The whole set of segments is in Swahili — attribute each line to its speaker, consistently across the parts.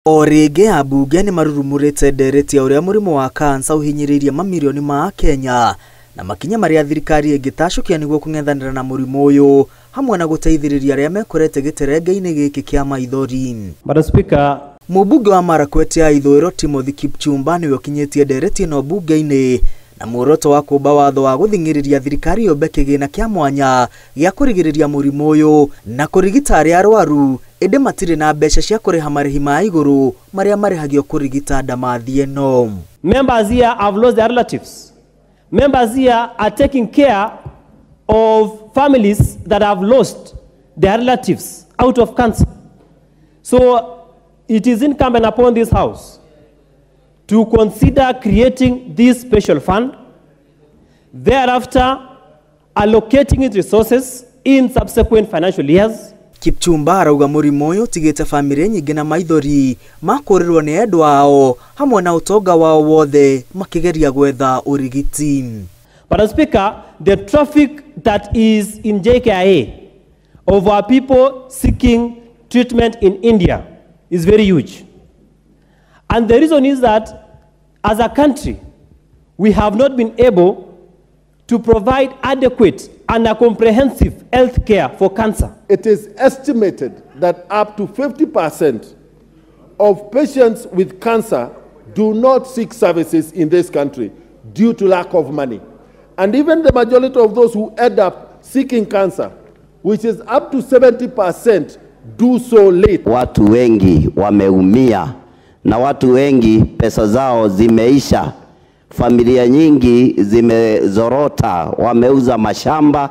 Speaker 1: Orege Ambunge ni marurumurite ndereti ya uria murimu wa kansa uhinyiriria mamilioni ma Kenya na makinya maria thirikari ĩngĩtacukia niguo kung'ethanĩra na murimu uyu hamwe na gũteithĩrĩria arĩa mekorete gĩterenge-inĩ gĩkĩ kĩa maithori.
Speaker 2: Madam Speaker,
Speaker 1: Mũmbunge wa Marakwet ya ithũĩro Timothy Kipchumba niwe ũkinyĩtie ndereti ĩno mbunge-inĩ na muoroto wa kũmba watho wa gũthing'ĩrĩria thirikari yombe kĩgĩna kĩa mwanya gĩa kũrigĩrĩria mũrimũ ũyũ na kũrigita arĩa arwaru ĩndĩ matirĩ na mbeca cia kũrĩha marĩhi ma igũrũ marĩa marĩhagio kũrigita ndamathi ĩno.
Speaker 2: Members here have lost their relatives. Members here are taking care of families that have lost their relatives out of cancer. So it is incumbent upon this House to consider creating this special fund, thereafter allocating its resources in subsequent financial years.
Speaker 1: Kipchumba arauga mũrimũ ũyũ tigĩte famĩlĩ nyingĩ na maithori makũrĩrwo nĩ endwa ao hamwe na ũtonga wao wothe makĩgeria gwetha ũrigiti.
Speaker 2: Madam Speaker, the traffic that is in JKIA of our people seeking treatment in India is very huge. And the reason is that as a country, we have not been able to provide adequate and a comprehensive health care for cancer.
Speaker 3: It is estimated that up to 50% of patients with cancer do not seek services in this country due to lack of money. And even the majority of those who end up seeking cancer, which is up to 70%, do so late.
Speaker 4: Watu wengi wameumia na watu wengi pesa zao zimeisha. Familia nyingi zimezorota, wameuza mashamba,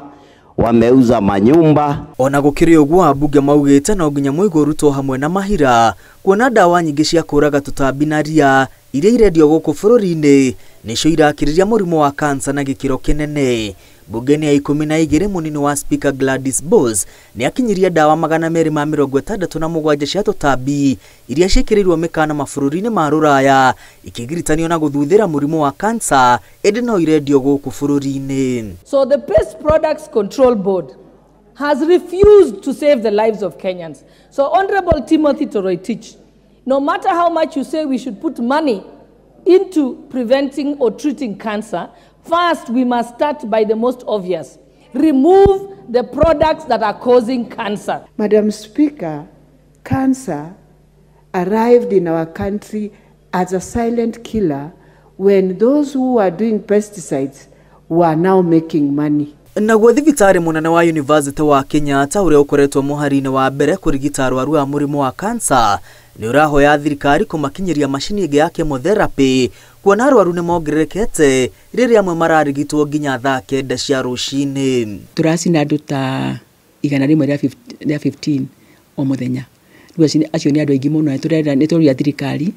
Speaker 4: wameuza manyumba.
Speaker 1: Ona gũkĩrĩ ũguo Ambunge maugĩte no nginya mũigũrutwo hamwe na mahira kuona dawa nyingĩ cia kũraga tũtambi na ria iria irendio gũkũ bũrũri-inĩ nĩcio irakĩrĩria mũrimũ wa kansa na gĩkĩro kĩnene. Bunge-inĩ ya 12 mũnini wa Speaker Gladys Bose nĩ akinyirie dawa 267 cia tũtambi iria ciĩkĩrĩirwo mĩkana mabũrũri-inĩ ma Rũraya ikĩgiritanio na gũthuthĩra mũrimũ wa kansa ĩndĩ no irendio gũkũ bũrũri-inĩ.
Speaker 5: So the Pest Products Control Board has refused to save the lives of Kenyans. So Honorable Timothy Toroitich, no matter how much you say we should put money into preventing or treating cancer, first we must start by the most obvious. Remove the products that are causing cancer.
Speaker 6: Madam Speaker, cancer arrived in our country as a silent killer when those who are doing pesticides were now making money.
Speaker 1: Naguo thibitarĩ mũnene wa University wa Kenyatta ũrĩa ũkoretwo mũhari-inĩ wa mbere kũrigita arwaru a mũrimũ wa kansa nĩ ũrahoya thirikari kũmakinyĩria macini ĩngĩ ya chemotherapy kuona arwaru nĩ mongererekete rĩrĩa amwe mararigitwo nginya thaa 9 cia rũcinĩ.
Speaker 7: Turacina andũ ta 115 o mũthenya. Rĩu acio nĩ andũ aingĩ mũno nĩ tũrĩa thirikari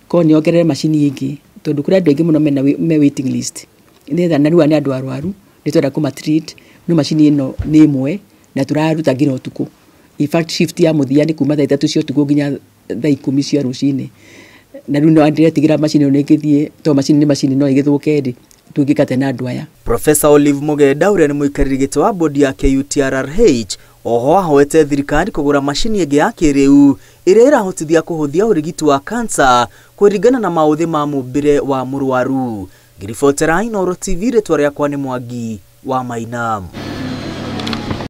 Speaker 7: ko nĩ ongerere macini ĩngĩ tondũ kũrĩ andũ aingĩ mũno me waiting list. Nĩtha na rĩu nĩ andũ arwaru nĩ twenda kũmatreat no macini ĩno nĩ ĩmwe na tũraruta nginya ũtukũ. In fact shift ya mũthia nĩ kuma thaa 3 cia ũtukũ nginya thaa 10 cia rũcinĩ. Na rĩu no ndĩretigira macini ĩno ĩngĩthiĩ to macini no ĩgĩthũke ndĩ tũngĩkate na andũ aya.
Speaker 1: Professor Olive Mugenda ũrĩa nĩ mũikarĩri gĩtĩ wa bodi ya KUTRRH oho ahoete thirikari kũgũra macini ĩngĩ ya kĩrĩu ĩrĩa ĩrahotithia kũhũthia ũrigiti wa kansa kũringana na maũthĩ ma mũmbĩre wa mũrwaru. Ngiribotera Inooro TV rĩtwa rĩakwa nĩ Mwangi wa Mainam.